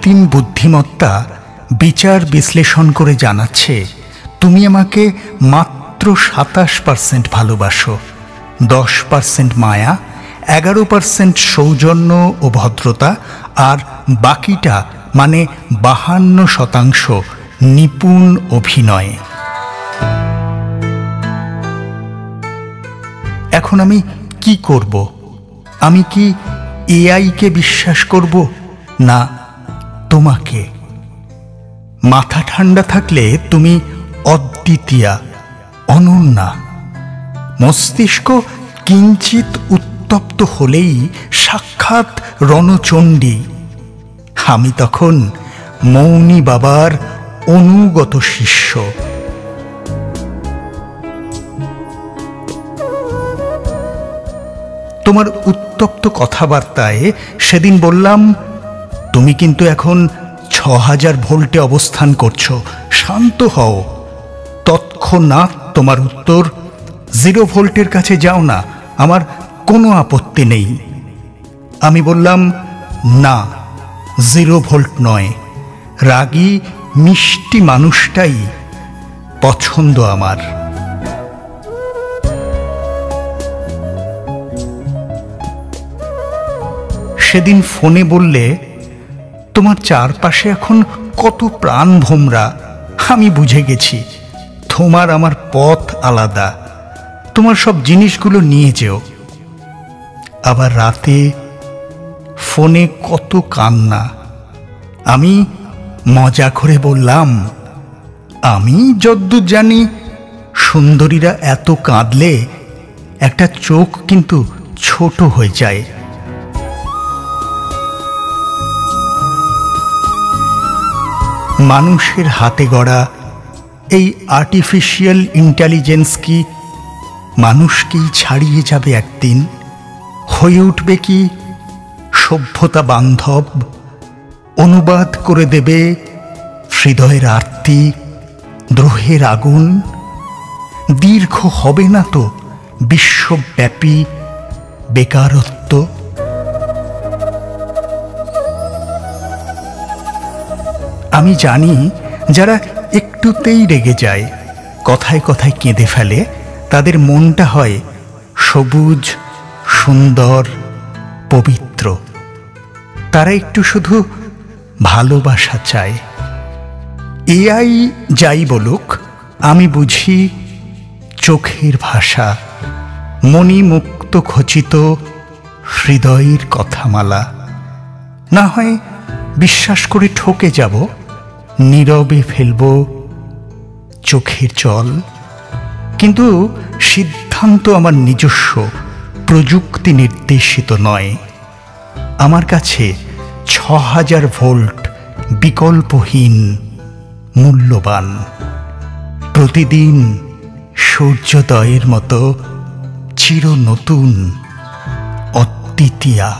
কৃত্রিম বুদ্ধিমত্তা বিচার বিশ্লেষণ করে জানাচ্ছে তুমি আমাকে মাত্র 27% ভালোবাসো, 10% মায়া, 11% সৌজন্য ও ভদ্রতা, আর বাকিটা মানে 52% নিপুণ অভিনয়। এখন আমি কি করব? আমি কি এআইকে বিশ্বাস করব না তোমাকে? মাথা ঠান্ডা থাকলে তুমি অদ্বিতীয়া, অনন্যা। মস্তিষ্ক কিঞ্চিত উত্তপ্ত হলেই সাক্ষাৎ রণচণ্ডী। আমি তখন মৌনী বাবার অনুগত শিষ্য। তোমার উত্তপ্ত কথাবার্তায় সেদিন বললাম, তুমি কিন্তু এখন 6000 ভোল্টে অবস্থান করছো, শান্ত হও। তৎক্ষণাৎ তোমার উত্তর, 0 ভোল্টের কাছে যাও না, আমার কোনো আপত্তি নেই। আমি বললাম, না, 0 ভোল্ট নয়, রাগী মিষ্টি মানুষটাই পছন্দ আমার। সেদিন ফোনে বললে, তোমার চারপাশে এখন কত প্রাণ ভোমরা। আমি বুঝে গেছি তোমার আমার পথ আলাদা, তোমার সব জিনিসগুলো নিয়ে যেও। আবার রাতে ফোনে কত কান্না। আমি মজা করে বললাম, আমি যদ্দূর জানি সুন্দরীরা এত কাঁদলে একটা চোখ কিন্তু ছোট হয়ে যায়। মানুষের হাতে গড়া এই আর্টিফিশিয়াল ইন্টেলিজেন্স কি মানুষকেই ছাড়িয়ে যাবে একদিন? হয়ে উঠবে কি সভ্যতা বান্ধব? অনুবাদ করে দেবে হৃদয়ের আরতি, দ্রোহের আগুন? দীর্ঘ হবে না তো বিশ্বব্যাপী বেকারত্ব? আমি জানি যারা একটুতেই রেগে যায়, কথায় কথায় কেঁদে ফেলে, তাদের মনটা হয় সবুজ, সুন্দর, পবিত্র। তারা একটু শুধু ভালোবাসা চায়। এআই যাই বলুক, আমি বুঝি চোখের ভাষা, মণিমুক্ত খচিত হৃদয়ের কথামালা। না হয় বিশ্বাস করে ঠকে যাব, নীরবে ফেলব চোখের জল। কিন্তু সিদ্ধান্ত আমার নিজস্ব, প্রযুক্তি নির্দেশিত নয়। আমার কাছে 6000 ভোল্ট বিকল্পহীন, মূল্যবান। প্রতিদিন সূর্যোদয়ের মতো চির নতুন, অদ্বিতীয়া।